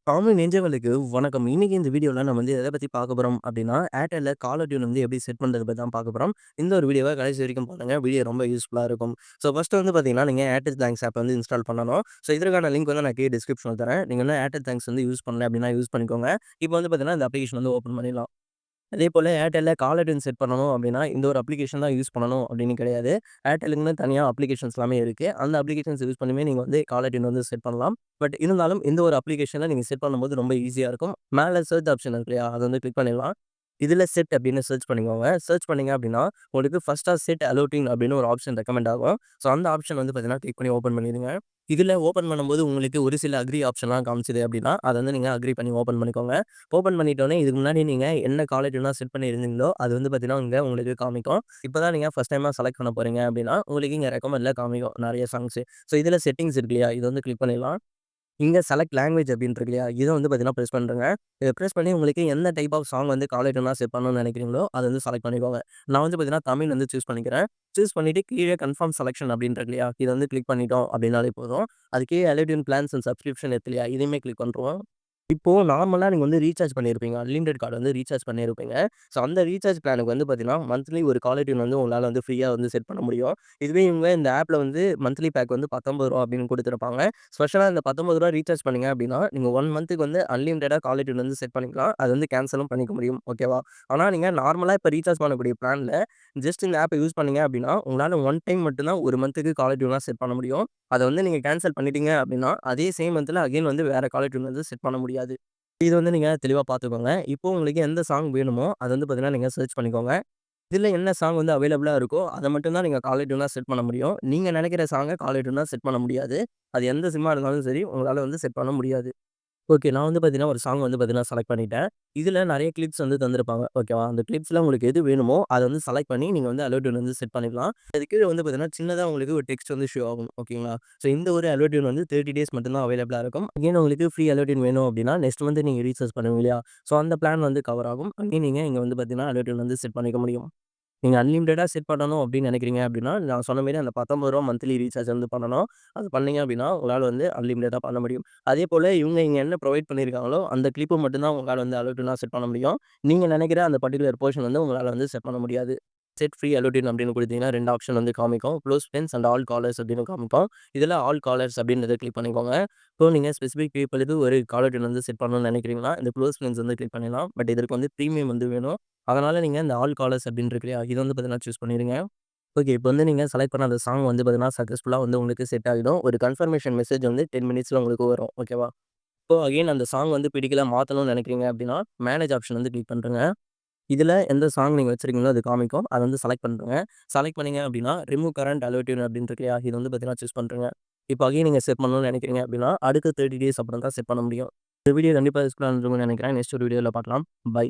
தமிழ் நெஞ்சங்களுக்கு வணக்கம். இன்னைக்கு இந்த வீடியோல நம்ம வந்து எத பத்தி பார்க்க போறோம் அப்படின்னா, ஏர்டெல்ல காலர் டியூன் வந்து எப்படி செட் பண்றது பத்தி தான் பார்க்க போறோம். இந்த ஒரு வீடியோவ கடைசி வரைக்கும் பாருங்க. வீடியோ ரொம்ப யூஸ்ஃபுல்லா இருக்கும். ஃபர்ஸ்ட் வந்து பார்த்தீங்கன்னா, நீங்க ஏர்டெல் தேங்க்ஸ் ஆப் வந்து இன்ஸ்டால் பண்ணணும். இதற்கான லிங்க் வந்து நான் கீழ டிஸ்கிரிப்ஷன்ல தரேன். நீங்க வந்து ஏர்டெல் தேங்க்ஸ் வந்து யூஸ் பண்ணல அப்படின்னா யூஸ் பண்ணிக்கோங்க. இப்போ வந்து பார்த்தீங்கன்னா, இந்த அப்ளிகேஷன் வந்து ஓப்பன் பண்ணிடலாம். அதேபோல ஏர்டெல்ல காலர் டியூன் செட் பண்ணணும் அப்படின்னா, இந்த ஒரு அப்ளிகேஷன் தான் யூஸ் பண்ணணும் அப்படின்னு கிடையாது. ஏர்டெல்லுக்குன்னு தனியா அப்ளிகேஷன்ஸ் எல்லாமே இருக்கு. அந்த அப்ளிகேஷன்ஸ் யூஸ் பண்ணியுமே நீங்க வந்து காலர் டியூன் வந்து செட் பண்ணலாம். பட் இருந்தாலும் இந்த ஒரு அப்ளிகேஷன்ல நீங்க செட் பண்ணும்போது ரொம்ப ஈஸியா இருக்கும். மேல சர்ச் ஆப்ஷன் இருக்கு இல்லையா? அத வந்து கிளிக் பண்ணிடலாம். இதுல செட் அப்படின்னு சர்ச் பண்ணிக்கோங்க. சர்ச் பண்ணீங்க அப்படின்னா, உங்களுக்கு ஃபர்ஸ்ட்டா செட் அலோட்டிங் அப்படின்னு ஒரு ஆப்ஷன் ரெக்கமெண்ட் ஆகும். அந்த ஆப்ஷன் வந்து பார்த்தீங்கன்னா, கிளிக் பண்ணி ஓப்பன் பண்ணிடுங்க. இதுல ஓப்பன் பண்ணும்போது உங்களுக்கு ஒரு சில அக்ரி ஆப்ஷன்லாம் காமிச்சது அப்படின்னா, அத வந்து நீங்க அக்ரி பண்ணி ஓப்பன் பண்ணிக்கோங்க. ஓப்பன் பண்ணிட்டோனே, இதுக்கு முன்னாடி நீங்க என்ன காலர் டியூன்லாம் செட் பண்ணியிருந்தீங்களோ, அது வந்து பார்த்தீங்கன்னா, இங்க உங்களுக்கு காமிக்கும். இப்ப தான் நீங்க ஃபர்ஸ்ட் டைமா செலக்ட் பண்ண போறீங்க அப்படின்னா, உங்களுக்கு இங்க ரெக்கமெண்ட்ல காமிக்கும் நெறைய சாங்ஸ். இதுல செட்டிங்ஸ் இருக்கு இல்லையா? இத வந்து கிளிக் பண்ணிடலாம். இங்க செலக்ட் லாங்குவேஜ் அப்படின்னு இருக்கு இல்லையா? இத வந்து பார்த்தீங்கன்னா பிரஸ் பண்றேங்க. இத பிரஸ் பண்ணி உங்களுக்கு எந்த டைப் ஆஃப் சாங் வந்து காலர் டியூனா செட் பண்ணணும்னு நினைக்கிறீங்களோ, அத வந்து செலக்ட் பண்ணிக்கோங்க. நான் வந்து பார்த்தீங்கன்னா, தமிழ் வந்து சூஸ் பண்ணிக்கிறேன். சூஸ் பண்ணிட்டு கீழ கன்ஃபர்ம் செலக்ஷன் அப்படின்னு இருக்கு இல்லையா? இத வந்து கிளிக் பண்ணிட்டோம் அப்படின்னாலே போதும். அது கீழ அலோடின் பிளான்ஸ் அண்ட் சப்ஸ்கிரிப்ஷன் இருக்கு இல்லையா? இதையுமே கிளிக் பண்ருவோம். இப்போ நார்மலா நீங்க வந்து ரீசார்ஜ் பண்ணியிருப்பீங்க. அன்லிமிட்டெட் கார்டு வந்து ரீசார்ஜ் பண்ணியிருப்பீங்க. அந்த ரீசார்ஜ் பிளானுக்கு வந்து பார்த்தீங்கன்னா, மந்த்லி ஒரு காலர் டியூன் வந்து உங்களால வந்து ஃப்ரீயா வந்து செட் பண்ண முடியும். இதுவே இவங்க இந்த ஆப்ல வந்து மந்த்லி பேக் வந்து ரூ. 19 அப்படின்னு குடுத்துருப்பாங்க. ஸ்பெஷலா இந்த ரூ. 19 ரீசார்ஜ் பண்ணீங்க அப்படின்னா, நீங்க 1 மந்த்துக்கு வந்து அன்லிமிட்டடா காலர் டியூன் வந்து செட் பண்ணிக்கலாம். அது வந்து கேன்சலும் பண்ணிக்க முடியும். ஓகேவா? ஆனா நீங்க நார்மலா இப்ப ரீசார்ஜ் பண்ணக்கூடிய பிளான்ல ஜஸ்ட் இந்த ஆப்ப யூஸ் பண்ணீங்க அப்படின்னா, உங்களால ஒன் டைம் மட்டும் தான் 1 மந்த்துக்கு காலர் டியூனா செட் பண்ண முடியும். அத வந்து நீங்க கேன்சல் பண்ணிட்டீங்க அப்படின்னா, அதே சேம் மந்த்ல அகைன் வந்து வேற காலர் டியூன் வந்து செட் பண்ண முடியாது. இது வந்து நீங்க தெளிவா பார்த்துக்கோங்க. இப்போ உங்களுக்கு எந்த சாங் வேணுமோ, அத வந்து பார்த்தீங்கன்னா, நீங்க சர்ச் பண்ணிக்கோங்க. இதுல என்ன சாங் வந்து அவைலபிளா இருக்கோ, அத மட்டும் தான் நீங்க காலர் டியூனா செட் பண்ண முடியும். நீங்க நெனைக்கிற சாங்க காலர் டியூனா செட் பண்ண முடியாது. அது எந்த சிம்மா இருந்தாலும் சரி, உங்களால வந்து செட் பண்ண முடியாது. ஓகே. நான் வந்து பார்த்தீங்கன்னா, ஒரு சாங் வந்து பார்த்தீங்கன்னா செலக்ட் பண்ணிட்டேன். இதுல நெறைய கிளிப்ஸ் வந்து தந்திருப்பாங்க. ஓகேவா? அந்த கிளிப்ஸ்ல உங்களுக்கு எது வேணுமோ, அத வந்து செலக்ட் பண்ணி நீங்க வந்து அலோ டியூன் வந்து செட் பண்ணிக்கலாம். அது கீழ வந்து பார்த்தீங்கன்னா, சின்னதா உங்களுக்கு ஒரு டெக்ஸ்ட் வந்து ஷோ ஆகும். ஓகேங்களா? இந்த ஒரு அலோ டியூன் வந்து 30 டேஸ் மட்டும் தான் அவைலபிளா இருக்கும். அகைன் உங்களுக்கு ஃப்ரீ அலோ டியூன் வேணும் அப்டின்னா, நெக்ஸ்ட் மந்த் நீங்க ரீசார்ஜ் பண்ணுவீங்க இல்லையா? அந்த பிளான் வந்து கவர் ஆகும். அகைன் நீங்க இங்க வந்து பார்த்தீங்கன்னா, அலோ டியூன் வந்து செட் பண்ணிக்க முடியும். நீங்க அன்லிமிட்டடா செட் பண்ணணும் அப்படின்னு நினைக்கிறீங்க அப்படின்னா, நான் சொன்ன மாரி அந்த ரூ. 19 மந்த்லி ரீசார்ஜ் வந்து பண்ணணும். அது பண்ணீங்க அப்படின்னா, உங்களால வந்து அன்லிமிட்டடா பண்ண முடியும். அதேபோல இவங்க இங்க என்ன புரொவைட் பண்ணியிருக்காங்களோ, அந்த கிளிப்ப மட்டும் தான் உங்களால வந்து அலோட்யூனா செட் பண்ண முடியும். நீங்க நினைக்கிற அந்த பர்ட்டிகுலர் போர்ஷன் வந்து உங்களால வந்து செட் பண்ண முடியாது. செட் ஃப்ரீ அலோட்யூன் அப்படின்னு குடுத்தீங்கன்னா 2 ஆப்ஷன் வந்து காமிக்கும். Close friends and all callers அப்படின்னு காமிக்கும். இதுல ஆல் காலர்ஸ் அப்படின்றத கிளிக் பண்ணிக்கோங்க. இப்போ நீங்க ஸ்பெசிஃபிக் பீப்பிளுக்கு ஒரு காலர் டியூன் வந்து செட் பண்ணணும்னு நினைக்கிறீங்கன்னா, இந்த க்ளோஸ் ஃபிரெண்ட்ஸ் வந்து கிளிக் பண்ணிடலாம். பட் இதற்கு வந்து பிரீமியம் வந்து வேணும். அதனால நீங்க இந்த ஆல் காலர்ஸ் அப்படின்னு இருக்கு இல்லையா? இத வந்து பார்த்தீங்கன்னா சூஸ் பண்ணிருங்க. ஓகே. இப்போ வந்து நீங்க செலக்ட் பண்ண அந்த சாங் வந்து பார்த்தீங்கன்னா, சக்சஸ்ஃபுல்லா வந்து உங்களுக்கு செட் ஆகிடும். ஒரு கன்ஃபர்மேஷன் மெசேஜ் வந்து 10 மினிட்ஸ்ல உங்களுக்கு வரும். ஓகேவா? இப்போ அகைன் அந்த சாங் வந்து பிடிக்கல மாத்தணும்னு நினைக்கிறீங்க அப்படின்னா, மேனேஜ் ஆப்ஷன் வந்து கிளிக் பண்றேங்க. இதுல எந்த சாங் நீங்க வச்சிருக்கீங்களோ அது காமிக்கும். அத வந்து செலக்ட் பண்றேங்க. செலக்ட் பண்ணீங்க அப்படின்னா, ரிமூவ் கரண்ட் அலோ டியூன் அப்படின்னு இருக்கு இல்லையா? இது வந்து பார்த்தீங்கன்னா சூஸ் பண்றேங்க. இப்போ அகைன் நீங்க செட் பண்ணணும்னு நினைக்கிறீங்க அப்படின்னா, அடுத்த 30 டேஸ் அப்புறம் தான் செட் பண்ண முடியும். இந்த வீடியோ கண்டிப்பா யூஸ்ஃபுல்லா இருந்திருக்கும்னு நினைக்கிறேன். நெக்ஸ்ட் ஒரு வீடியோல பார்க்கலாம். பை.